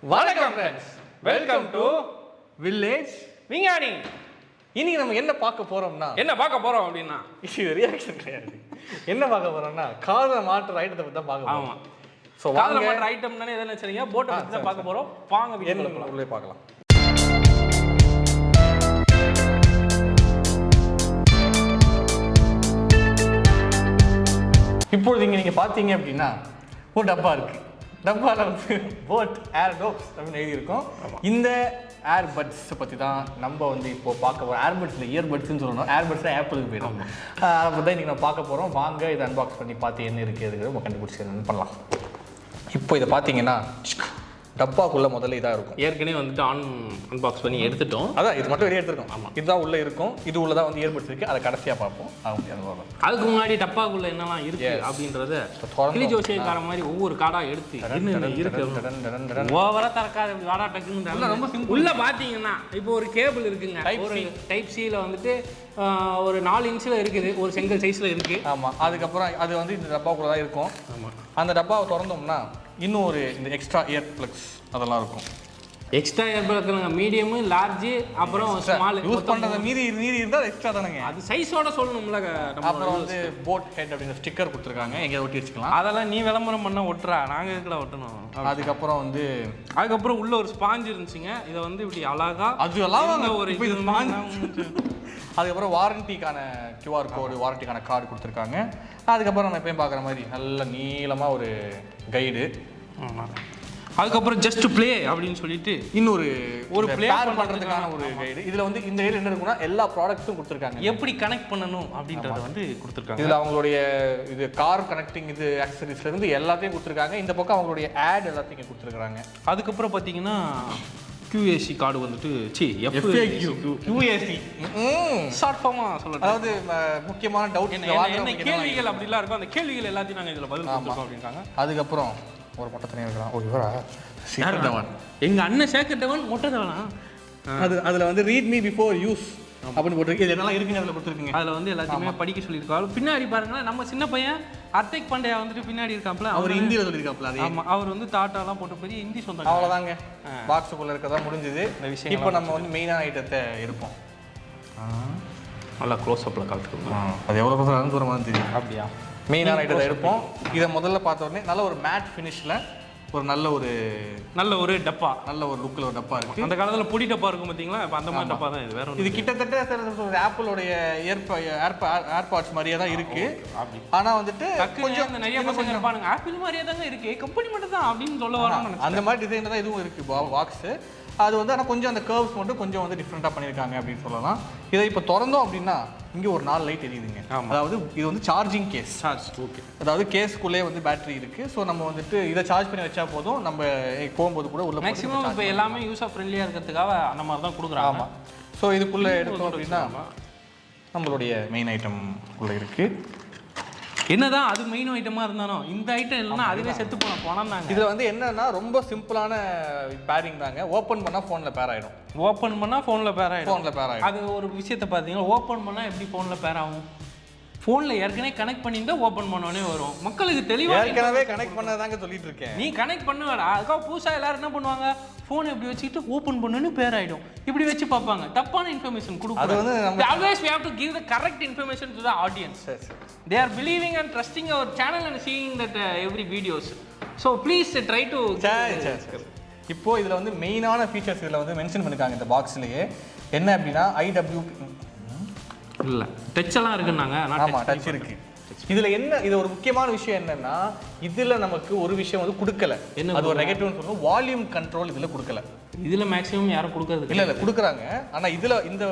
வணக்கம் friends, welcome to village விஞ்ஞானி. இன்னைக்கு நம்ம என்ன பார்க்க போறோம்னா அப்படின்னா இது ரியாக்ஷன் கிடையாது. என்ன பார்க்க போறோம்னா காதை மாற்ற ஐட்டத்தை பத்தி தான் பார்க்க போறோம். ஸோ காதை மாற்ற ஐட்டம்னாலே எதை நினைச்சீங்க? போட்டை பத்தி தான் பார்க்க போறோம். வாங்க வீடியோக்குள்ள உள்ளே பார்க்கலாம். இப்பொழுது இங்கே நீங்கள் பார்த்தீங்க அப்படின்னா ஒரு டப்பா இருக்குது. டப்பாவில் வந்து போட் ஏர்டோப்ஸ் அப்படின்னு எழுதியிருக்கோம். இந்த ஏர்பட்ஸை பற்றி தான் நம்ம வந்து இப்போது பார்க்க போகிறோம். ஏர்பட்ஸில் இயர்பட்ஸ்ன்னு சொல்லணும். ஏர்பட்ஸில் ஆப்பிளுக்கு போயிடும். அதை பற்றி தான் இன்றைக்கி நம்ம பார்க்க போகிறோம். வாங்க இதை அன்பாக்ஸ் பண்ணி பார்த்து என்ன இருக்குது எதுக்கு நம்ம கண்டுபிடிச்சி என்னன்னு பண்ணலாம். இப்போ இதை பார்த்தீங்கன்னா டப்பாக்குள்ளே முதல்ல இதாக இருக்கும். ஏற்கனவே வந்துட்டு அன்பாக்ஸ் பண்ணி எடுத்துட்டோம். அதான் இது மட்டும் வெளியே எடுத்துருக்கோம். ஆமாம், இதுதான் உள்ளே இருக்கும். இது உள்ளே தான் வந்து இயர்பட்ஸ் இருக்குது. அதை கடைசியாக பார்ப்போம். அதுக்கு முன்னாடி டப்பாக்குள்ளே என்னெல்லாம் இருக்குது அப்படின்றத கிளி ஜோசியக்கார மாதிரி ஒவ்வொரு கார்டாக எடுத்து இருக்கு. ஓவராக திறக்காத கார்டா டக்குன்னு ரொம்ப உள்ள பார்த்தீங்கன்னா இப்போ ஒரு கேபிள் இருக்குங்க. ஒரு டைப் சியில் வந்துட்டு ஒரு 4 இன்ச்சில் இருக்குது. ஒரு செங்கல் சைஸில் இருக்குது. ஆமாம், அதுக்கப்புறம் அது வந்து இந்த டப்பாக்குள்ளே தான் இருக்கும். ஆமாம், அந்த டப்பாவை திறந்தோம்னா இன்னும் ஒரு இந்த எக்ஸ்ட்ரா இயர் பிளக்ஸ் அதெல்லாம் இருக்கும். Extra ear plugs medium, large, அப்புறம் ஸ்மால். யூஸ் பண்ணுறது மீறி இருந்தால் எக்ஸ்ட்ரா தானேங்க. அது சைஸோட சொல்லணும்ல. அப்புறம் வந்து போட் ஹெட் அப்படிங்கிற ஸ்டிக்கர் கொடுத்துருக்காங்க. எங்கேயாவது ஒட்டி வச்சுக்கலாம். அதெல்லாம் நீ விளம்பரம் பண்ண ஒட்டுறா, நாங்கள் எதுக்குல ஒட்டணும். அதுக்கப்புறம் உள்ள ஒரு ஸ்பாஞ்ச் இருந்துச்சுங்க. இதை வந்து இப்படி அழகா அது எல்லாம் ஒரு அதுக்கப்புறம் வாரண்டிக்கான கியூஆர் கோடு, வாரண்டிக்கான கார்டு கொடுத்துருக்காங்க. அதுக்கப்புறம் நம்ம எப்பயும் பார்க்குற மாதிரி நல்ல நீளமாக ஒரு கைடு. அதுக்கப்புறம் ஜஸ்ட் ப்ளே அப்படின்னு சொல்லிட்டு இன்னொரு ப்ளே பண்ணுறதுக்கான ஒரு கைடு. இதில் வந்து இந்த கைடு என்ன இருக்குன்னா எல்லா ப்ராடக்ட்ஸும் கொடுத்துருக்காங்க. எப்படி கனெக்ட் பண்ணணும் அப்படின்றத வந்து கொடுத்துருக்காங்க. இதில் அவங்களுடைய இது கார் கனெக்டிங் இது ஆக்சசரிஸ்லேருந்து எல்லாத்தையும் கொடுத்துருக்காங்க. இந்த பக்கம் அவங்களுடைய ஆட் எல்லாத்தையும் கொடுத்துருக்காங்க. அதுக்கப்புறம் பார்த்தீங்கன்னா QAC கார்டு வந்துட்டு QAC ஷார்ட் ஃபார்மா சொல்லலாம். அதாவது முக்கியமான டவுட் என்ன கேள்விகள் அப்படிலாம் இருக்கும். அந்த கேள்விகள் எல்லாத்தையும் நாங்கள் இதில் பதில் கொடுத்துருக்கோம் அப்படின்றாங்க. அதுக்கப்புறம் ஒரு மொட்டை தனியாக இருக்கலாம். ஓ இவரா சேகர்தவன், எங்கள் அண்ணன் சேகர்தவன் மொட்டை தவனா. அதில் வந்து ரீட் மீ பிஃபோர் யூஸ் அப்படின்னு போட்டிருக்கு. இது என்னெல்லாம் இருக்குங்க அதில் கொடுத்துருக்குங்க. அதில் வந்து எல்லாத்தையுமே படிக்க சொல்லியிருக்காங்க. பின்னாடி பாருங்களேன், நம்ம சின்ன பையன் அர்த்திக் பாண்டியா வந்துட்டு பின்னாடி இருக்காப்ல. அவர் ஹிந்தியில் சொல்லியிருக்காப்ல. ஆமாம், அவர் வந்து டாட்டாலாம் போட்டு பெரிய ஹிந்தி சொந்தம். அவ்வளோதாங்க, பாக்ஸுக்குள்ளே இருக்கதான் முடிஞ்சது இந்த விஷயம். இப்போ நம்ம வந்து மெயினான ஐட்டத்தை எடுப்போம். நல்லா க்ளோஸ் அப்பில் காத்துக்கணும். அது எவ்வளோ பக்கம் தூரமாக தெரியும். அப்படியா? மெயினான ஐட்டத்தை எடுப்போம். இதை முதல்ல பார்த்த உடனே நல்ல ஒரு மேட் ஃபினிஷில் ஒரு நல்ல ஒரு டப்பா, நல்ல ஒரு லுக்கில் ஒரு டப்பா இருக்குது. அந்த காலத்தில் பொடி டப்பா இருக்கும் பார்த்தீங்களா? இப்போ அந்த மாதிரி டப்பா தான் இது. வேற இது கிட்டத்தட்ட ஆப்பிளோடைய ஏர்பாட்ஸ் மாதிரியே தான் இருக்குது. ஆனால் வந்துட்டு கொஞ்சம் நிறைய பசங்க இருப்பானுங்க ஆப்பிள் மாதிரியே தாங்க இருக்குது, கம்பெனி மட்டும் தான் அப்படின்னு சொல்ல வரோம். அந்த மாதிரி டிசைன் தான் இதுவும் இருக்குது பாக்ஸு. அது வந்து ஆனால் கொஞ்சம் அந்த கர்வ்ஸ் மட்டும் கொஞ்சம் வந்து டிஃப்ரெண்ட்டாக பண்ணியிருக்காங்க அப்படின்னு சொல்லலாம். இதை இப்போ திறந்தோம் அப்படின்னா இங்கே ஒரு 4 லைட் எரியுதுங்க. அதாவது இது வந்து சார்ஜிங் கேஸ். ஓகே, அதாவது கேஸ்க்குள்ளே வந்து பேட்டரி இருக்குது. ஸோ நம்ம வந்துட்டு இதை சார்ஜ் பண்ணி வச்சா போதும். நம்ம போகும்போது கூட உள்ள மேக்ஸிமம் இப்போ எல்லாமே யூஸர் ஃப்ரெண்ட்லியாக இருக்கிறதுக்காக அந்த மாதிரி தான் கொடுக்குறாங்க. ஆமாம், ஸோ இதுக்குள்ளே எடுத்தோம் அப்படின்னா நம்மளுடைய மெயின் ஐட்டம் உள்ளே இருக்குது. என்னதான் அது மெயின் ஐட்டமாக இருந்தாலும் இந்த ஐட்டம் இல்லைன்னா அதுவே செத்து போனோம் தாங்க. இதில் வந்து என்னன்னா ரொம்ப சிம்பிளான பேரிங் தாங்க. ஓப்பன் பண்ணால் ஃபோனில் பேர் ஆகிடும். ஓப்பன் பண்ணால் ஃபோனில் பேர் ஆகிடும். அது ஒரு விஷயத்தை பார்த்தீங்கன்னா ஓப்பன் பண்ணால் எப்படி ஃபோனில் பேர் ஆகும்? ஃபோனில் ஏற்கனவே கனெக்ட் பண்ணியிருந்தா ஓப்பன் பண்ணோடனே வரும். மக்களுக்கு தெளிவாக ஏற்கனவே கனெக்ட் பண்ணதாங்க சொல்லிட்டு இருக்கேன். நீ கனெக்ட் பண்ணுவேடா. அதுக்காக புதுசாக எல்லாரும் என்ன பண்ணுவாங்க, ஃபோனை இப்படி வச்சுக்கிட்டு ஓப்பன் பண்ணோன்னு பேர் ஆகிடும். இப்படி வச்சு பார்ப்பாங்க. தப்பான இன்ஃபர்மேஷன் கொடுக்கும். அது வந்து always we have to give the correct information to the audience. They are believing and trusting our channel and seeing that every videos. So please try to இப்போ இதில் வந்து மெயினான ஃபீச்சர்ஸ் இதில் வந்து மென்ஷன் பண்ணிருக்காங்க இந்த பாக்ஸ்லேயே. என்ன அப்படின்னா IWP இல்லை டச்செல்லாம் இருக்குன்னாங்க. ஆமாம், டச் இருக்குது. இதில் என்ன இது ஒரு முக்கியமான விஷயம் என்னன்னா, இதில் நமக்கு ஒரு விஷயம் வந்து கொடுக்கல. அது ஒரு நெகட்டிவ்னு சொல்லுவோம். வால்யூம் கண்ட்ரோல் இதில் கொடுக்கல. இதில் மேக்ஸிமம் யாரும் கொடுக்கறது இல்லை கொடுக்குறாங்க. ஆனால் இந்த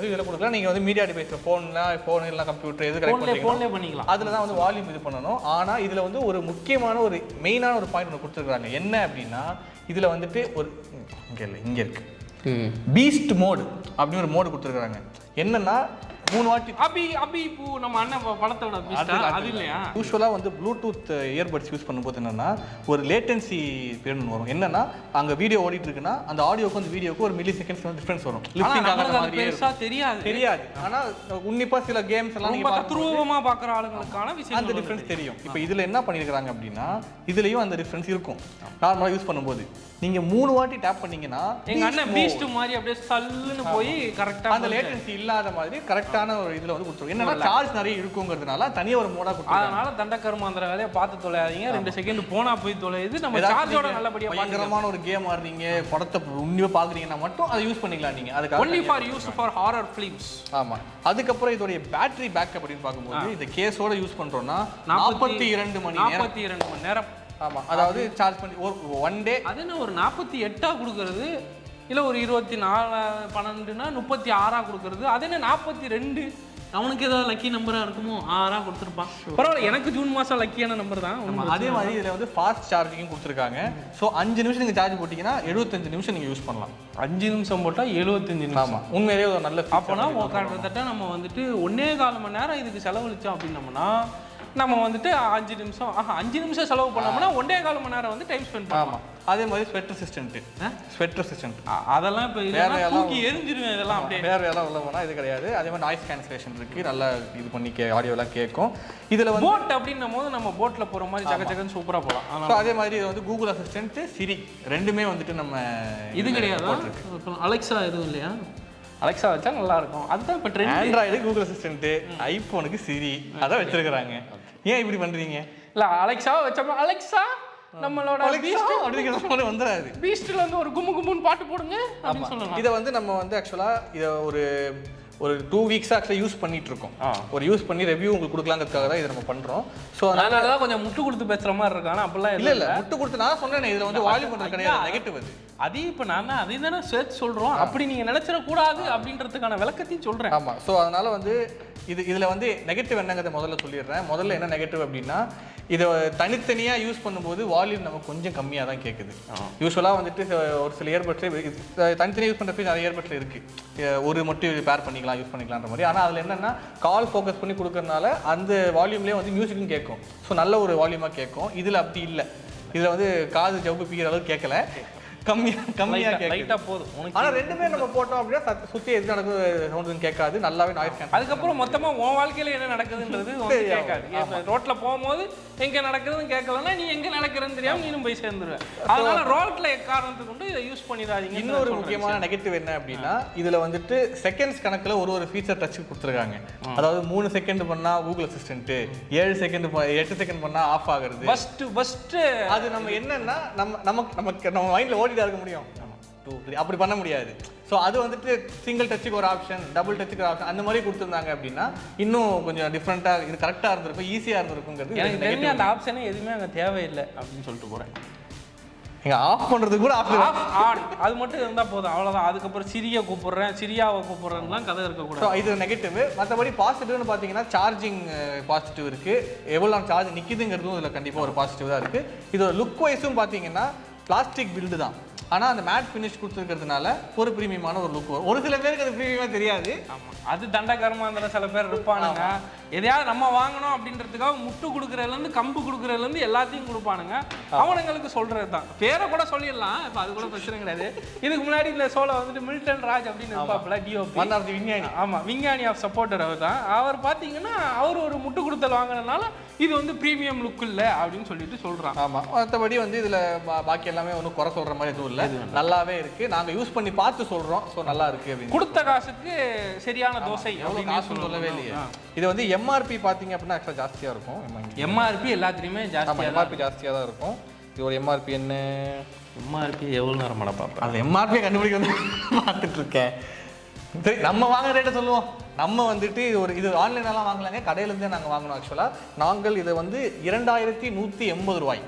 இதில் கொடுக்கல. நீங்கள் வந்து மீடியா டிவைஸ் ஃபோன் இல்லை கம்ப்யூட்டர் எது ஃபோன்லேயே பண்ணிக்கலாம். அதில் தான் வந்து வால்யூம் இது பண்ணணும். ஆனால் இதில் வந்து ஒரு முக்கியமான ஒரு மெயினான ஒரு பாயிண்ட் ஒன்று கொடுத்துருக்காங்க. என்ன அப்படின்னா இதில் வந்துட்டு ஒரு இங்கே இருக்குது பீஸ்ட் மோடு அப்படின்னு ஒரு மோடு கொடுத்துருக்காங்க. என்னன்னா 3 வாட்டி அபி பூ நம்ம அண்ணன் படத்தோட அது இல்லையா? யூஸ்வலாக வந்து ப்ளூடூத் இயர்பட்ஸ் யூஸ் பண்ணும்போது என்னன்னா ஒரு லேட்டன்சி பீரியட் வரும். என்னன்னா அங்கே வீடியோ ஓடிட்டு இருக்குன்னா அந்த ஆடியோக்கு அந்த வீடியோக்கு ஒரு மில்லி செகண்ட்ஸ் டிஃபரன்ஸ் வரும். லிப்சிங் ஆகாத மாதிரியே தெரியாது. ஆனால் உன்னிப்பா சில கேம்ஸ் எல்லாம் ரொம்ப தத்ரூபமா பார்க்குற ஆளுங்களுக்கான விஷயம் அந்த டிஃபரன்ஸ் தெரியும். இப்போ இதில் என்ன பண்ணியிருக்காங்க அப்படின்னா இதுலேயும் அந்த டிஃபரன்ஸ் இருக்கும். நார்மலாக யூஸ் பண்ணும்போது நீங்க 3 வாட்டி டேப் பண்ணீங்கன்னா எங்க அண்ணன் பீஸ்ட் மாதிரி அப்படியே சல்லுன்னு போய் கரெக்ட்டா அந்த லேட்டன்சி இல்லாத மாதிரி கரெக்ட்டான ஒரு இதுல வந்து கொடுத்துருவோம். என்னன்னா சார்ஜ் நிறைய இருக்குங்கிறதுனால தனியா ஒரு மோடா கொடுத்துருக்காங்க. அதனால தண்டக்கர்மாந்திர வேலையை பார்த்து தொலையாதீங்க. 2 செகண்ட் போனா போய் தொலையுது. நம்ம சார்ஜோட நல்லபடியா பயங்கரமான ஒரு கேம் ஆடுறீங்க, படத்தை உண்மையா பாக்குறீங்கன்னா மட்டும் அதை யூஸ் பண்ணிக்கலாம் நீங்க. அதுக்கு only for use for horror films. ஆமா. அதுக்கப்புறம் இதோட பேட்டரி பேக்கப் அப்படின்னு பார்க்கும்போது இந்த கேஸோட யூஸ் பண்றோம்னா 42 மணி நேரம். ஆமா, அதாவது சார்ஜ் பண்ணி ஒன் டே. அது என்ன ஒரு 48 கொடுக்கறது, இல்ல ஒரு 24 12னா 36 கொடுக்கறது, அது என்ன 42? அவனுக்கு ஏதாவது லக்கி நம்பரா இருக்குமோ 6 கொடுத்துருப்பான். பரவாயில்ல, எனக்கு ஜூன் மாசம் லக்கியான நம்பர் தான். அதே மாதிரி இதுல வந்து ஃபாஸ்ட் சார்ஜிங் கொடுத்துருக்காங்க. ஸோ 5 நிமிஷம் நீங்க சார்ஜ் போட்டீங்கன்னா 75 நிமிஷம் நீங்க யூஸ் பண்ணலாம். 5 நிமிஷம் போட்டா 75 நிமிஷம். ஆமா, உண்மையிலேயே ஒரு நல்ல. அப்போனா கிட்டத்தட்ட நம்ம வந்துட்டு 1.25 மணி நேரம் இதுக்கு செலவழிச்சோம் அப்படின்னோம்னா நம்ம வந்துட்டு 5 நிமிஷம் செலவு பண்ணோம்னா 1.25 மணி நேரம் வந்து டைம் ஸ்பெண்ட் பண்ணலாம். அதே மாதிரி ஸ்வெட் ரெசிஸ்டன்ட் அதெல்லாம் இப்போ தூக்கி எரிஞ்சிருவேன். இதெல்லாம் அப்படியே வேற எல்லாம் உள்ள போனால் இது கிடையாது. அதே மாதிரி நாய்ஸ் கேன்சலேஷன் இருக்குது, நல்லா இது பண்ணி ஆடியோலாம் கேட்கும். இதில் வந்து போட் அப்படின்னும் போது நம்ம போட்டில் போகிற மாதிரி சகச்சகன்னு சூப்பராக போகலாம். ஸோ அதே மாதிரி இது வந்து கூகுள் அசிஸ்டன்ட், சிரி ரெண்டுமே வந்துட்டு நம்ம இது கிடையாது. அலெக்ஸா எதுவும் இல்லையா? அலெக்ஸா வச்சா நல்லா இருக்கும். அதுதான் இப்போ ட்ரெண்ட். ஆண்ட்ராய்டு கூகுள் அசிஸ்டன்ட், ஐஃபோனுக்கு சிரி அதான் வச்சிருக்கிறாங்க. ஏன் இப்படி பண்றீங்க? இல்லை, அலெக்ஸாவை வச்சோம்னா அலெக்ஸா நம்மளோட வந்துடாது. பீஸ்ட்ல வந்து ஒரு கும்முன்னு பாட்டு போடுங்க அப்படின்னு சொல்லலாம். இதை வந்து நம்ம வந்து ஆக்சுவலா இதை ஒரு 2 வீக்ஸாக ஆக்சுவலாக யூஸ் பண்ணிட்டு இருக்கோம். ஒரு யூஸ் பண்ணி ரிவ்யூ உங்களுக்கு கொடுக்கலாங்கிறதுக்காக தான் இதை நம்ம பண்ணுறோம். ஸோ அதனால தான் கொஞ்சம் முட்டு கொடுத்து பேசுகிற மாதிரி இருக்கு. ஆனால் அப்படிலாம் இல்லை முட்டு கொடுத்து நான் சொன்னேன் இதில் வந்து வால்யூம் பண்ணுறது கிடையாது, நெகட்டிவ் அது. அதே இப்போ நான் தான் அதே தானே சேர்த்து சொல்கிறோம். அப்படி நீங்கள் நினச்சிடக்கூடாது அப்படின்றதுக்கான விளக்கத்தையும் சொல்கிறேன். ஆமாம். ஸோ அதனால் வந்து இதில் வந்து நெகட்டிவ் என்னங்கிறத முதல்ல சொல்லிடுறேன். முதல்ல என்ன நெகட்டிவ் அப்படின்னா இதை தனித்தனியாக யூஸ் பண்ணும்போது வால்யூம் நமக்கு கொஞ்சம் கம்மியாக தான் கேட்குது. யூஸ்வலாக வந்துட்டு ஒரு சில இயர்பட்ஸில் தனித்தனியாக யூஸ் பண்ணுறப்ப நிறைய இயர்பட்ஸில் இருக்குது, ஒரு மட்டும் பேர் பண்ணிக்கலாம் யூஸ் பண்ணிக்கலான்ற மாதிரி. ஆனால் அதில் என்னென்னா கால் ஃபோக்கஸ் பண்ணி கொடுக்கறதுனால அந்த வால்யூம்லேயே வந்து மியூசிக்கும் கேட்கும். ஸோ நல்ல ஒரு வால்யூமாக கேட்கும். இதில் அப்படி இல்லை. இதில் வந்து காது ஜவ்வு பீக்கிற அளவுக்கு கேட்கல, கம்மியாக லைட்டாக போதும். ஆனால் ரெண்டுமே நம்ம போட்டோம் அப்படின்னா சுற்றி எது நடக்குது சவுண்டுன்னு கேட்காது, நல்லாவே நாய்ஸ் கேன்சல். அதுக்கப்புறம் மொத்தமாக உன் வாழ்க்கையில் என்ன நடக்குதுன்றது கேட்காது. ரோட்டில் போகும்போது எங்கே நடக்குதுன்னு கேட்கலன்னா நீ எங்கே நடக்கிறதுன்னு தெரியாமல் நீனும் போய் சேர்ந்துருவேன். அதனால ரோட்டில் எக்காரணத்தை கொண்டு இதை யூஸ் பண்ணிடாதீங்க. இன்னொரு முக்கியமான நெகட்டிவ் என்ன அப்படின்னா இதில் வந்துட்டு செகண்ட்ஸ் கணக்கில் ஒரு ஃபீச்சர் டச் கொடுத்துருக்காங்க. அதாவது 3 செகண்ட் பண்ணால் கூகுள் அசிஸ்டன்ட், 8 செகண்ட் பண்ணால் ஆஃப் ஆகுறது. ஃபர்ஸ்ட் அது நம்ம என்னன்னா நம்ம மைண்டில் ஓடிட்டா இருக்க முடியும், அப்படி பண்ண முடியாது. ஸோ அது வந்துட்டு சிங்கிள் டச்சுக்கு ஒரு ஆப்ஷன், டபுள் டச்சுக்கு ஒரு ஆப்ஷன் அந்த மாதிரி கொடுத்துருந்தாங்க அப்படின்னா இன்னும் கொஞ்சம் டிஃப்ரெண்ட்டாக இது கரெக்டாக இருந்திருக்கும், ஈஸியாக இருந்திருக்குங்கிறது எனக்கு தெரிஞ்சு. அந்த ஆப்ஷனே எதுவுமே அங்கே தேவையில்லை அப்படின்னு சொல்லிட்டு போகிறேன். எங்க ஆஃப் பண்ணுறது கூட ஆஃப் ஆன் அது மட்டும் இருந்தால் போதும், அவ்வளோதான். அதுக்கப்புறம் சிரியாவை கூப்பிட்றேன்லாம் கதை இருக்கக்கூடாது. ஸோ இது நெகட்டிவ். மற்றபடி பாசிட்டிவ்னு பார்த்தீங்கன்னா சார்ஜிங் பாசிட்டிவ் இருக்குது, எவ்வளோ சார்ஜ் நிற்கிதுங்கிறதும் இதில் கண்டிப்பாக ஒரு பாசிட்டிவ் தான் இருக்குது. இதோட லுக் வைஸும் பார்த்தீங்கன்னா பிளாஸ்டிக் பில்டு தான், ஆனால் அந்த மேட் ஃபினிஷ் கொடுத்துருக்கிறதுனால ஒரு ப்ரீமியமான ஒரு லுக் வரும். ஒரு சில பேருக்கு அது ப்ரீமியமாக தெரியாது. ஆமாம், அது தண்டகர்மாந்திர சில பேர் இருப்பானுங்க. எதையாவது நம்ம வாங்கணும் அப்படின்றதுக்காக முட்டு கொடுக்குறதுலேருந்து கம்பு கொடுக்குறதுலேருந்து எல்லாத்தையும் கொடுப்பானுங்க. அவனுங்களுக்கு சொல்கிறது தான், பேரை கூட சொல்லிடலாம், இப்போ அது கூட பிரச்சனை கிடையாது. இதுக்கு முன்னாடி இந்த ஷோவில் வந்துட்டு மில்டன் ராஜ் அப்படின்னு இருப்பாப்புல, டிஓபி விஞ்ஞானி. ஆமாம், விஞ்ஞானி ஆஃப் சப்போர்ட்டர் அவர் தான். அவர் பார்த்தீங்கன்னா அவர் ஒரு முட்டு கொடுத்தல் வாங்கினதுனால இது வந்து ப்ரீமியம் லுக் இல்லை அப்படின்னு சொல்லிட்டு சொல்கிறான். ஆமாம், மற்றபடி வந்து இதில் பாக்கி எல்லாமே ஒன்றும் குறை சொல்கிற மாதிரி எதுவும் இல்லை, நல்லாவே இருக்குது. நாங்கள் யூஸ் பண்ணி பார்த்து சொல்கிறோம். ஸோ நல்லா இருக்குது அப்படின்னு. கொடுத்த காசுக்கு சரியான தோசை அப்படின்னு சொல்லவே இல்லையே. இது வந்து எம்ஆர்பி பார்த்தீங்க அப்படின்னா ஆக்சுவலாக ஜாஸ்தியாக இருக்கும். எம்ஆர்பி எல்லாத்துலேயுமே ஜாஸ்தியாக, எம்ஆர்பி ஜாஸ்தியாக தான் இருக்கும். இது ஒரு எம்ஆர்பி என்ன, எம்ஆர்பி எவ்வளோ நேரம் மேடம் பார்ப்பேன், அந்த எம்ஆர்பியை கண்டுபிடிக்க வந்து பார்த்துட்ருக்கேன். சரி, நம்ம வாங்குற ரேட்டை சொல்லுவோம். நம்ம வந்துட்டு இது ஆன்லைனெல்லாம் வாங்கலாங்க, கடையிலேருந்தே நாங்கள் வாங்கினோம். ஆக்சுவலாக நாங்கள் இதை வந்து 2180 ரூபாய்,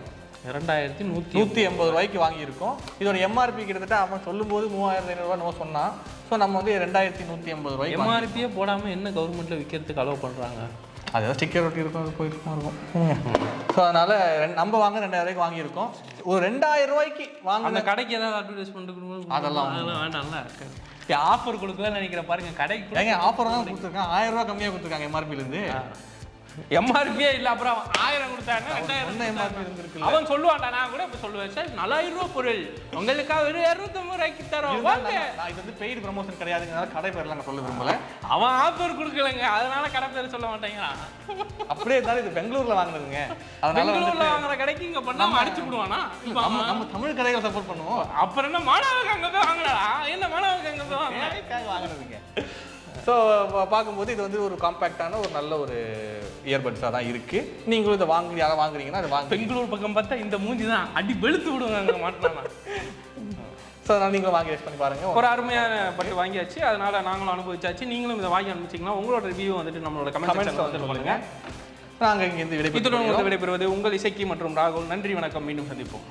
2180 ரூபாய்க்கு வாங்கியிருக்கோம். இதோட எம்ஆர்பி கிட்டத்தட்ட அவன் சொல்லும்போது 3500 ரூபா சொன்னான். ஸோ நம்ம வந்து 2180 ரூபாய்க்கு எம்ஆர்பியே போடாமல் என்ன கவர்மெண்ட்டில் விற்கிறதுக்கு அலோவ் பண்ணுறாங்க. அதாவது ஸ்டிக்கர் ஒட்டி இருக்கும், அது போயிருக்கும். ஸோ அதனால் நம்ம வாங்க 2000 ரூபாய்க்கு வாங்கியிருக்கோம். ஒரு 2000 ரூபாய்க்கு வாங்க. அந்த கடைக்கு ஏதாவது அட்வர்டைஸ்மெண்ட் கொடுக்கணும், அதெல்லாம் வேண்டாம்ல. ஆஃபர் கொடுக்கலன்னு நினைக்கிறேன் பாருங்க. கடைக்கு ஏங்க ஆஃபர் தான் கொடுத்துருக்காங்க, 1000 ரூபா கம்மியாக கொடுத்துருக்காங்க எம்ஆர்பிலேருந்து. எம்ஆர்பியே இல்லை, அப்புறம் 1000 கொடுத்தாங்க, 2000 எம்ஆர்பி இருந்திருக்கு. அவன் சொல்லுவான்டா, நான் கூட இப்போ சொல்லுவேன் சார் 4000 ரூபா பொருள் உங்களுக்காக ஒரு 250 ரூபாய்க்கு தரோம் வாங்க. இது வந்து பெய்டு ப்ரமோஷன் கிடையாதுங்கிறதால கடை பேர்லாம் நான் சொல்ல விரும்பல. அவன் ஆஃபர் கொடுக்கலங்க, அதனால கடை பேர் சொல்ல மாட்டேங்கிறான். அப்படியே இருந்தாலும் இது பெங்களூர்ல வாங்குனதுங்க, அதனால பெங்களூர்ல வாங்குற கடைக்கு இங்க பண்ணா அடிச்சு விடுவானா? நம்ம தமிழ் கடைகளை சப்போர்ட் பண்ணுவோம். அப்புறம் என்ன மாணவருக்கு அங்க போய் வாங்குறா? என்ன மாணவருக்கு அங்க போய் வாங்குறதுங்க? ஸோ பார்க்கும்போது இது வந்து ஒரு காம்பேக்டான ஒரு நல்ல ஒரு இயர்பட்ஸாக தான் இருக்குது. நீங்களும் இதை யாராவது வாங்குறீங்கன்னா அது வாங்க. பெங்களூர் பக்கம் பார்த்தா இந்த மூஞ்சி தான் அடி வெளுத்து விடுவாங்க அங்கே மாட்டினா. ஸோ அதனால் நீங்களும் வாங்கி யூஸ் பண்ணி பாருங்கள். ஒரு அருமையான பட்டு வாங்கியாச்சு, அதனால் நாங்களும் அனுபவிச்சாச்சு. நீங்களும் இதை வாங்கி அனுப்பிச்சிங்கன்னா உங்களோட ரிவ்யூ வந்துட்டு நம்மளோட கமெண்ட்ஸில் வந்து சொல்லுங்கள். நாங்கள் இங்கேருந்து விடைபெறுவது உங்கள் இசைக்கு மற்றும் ராகுல். நன்றி, வணக்கம், மீண்டும் சந்திப்போம்.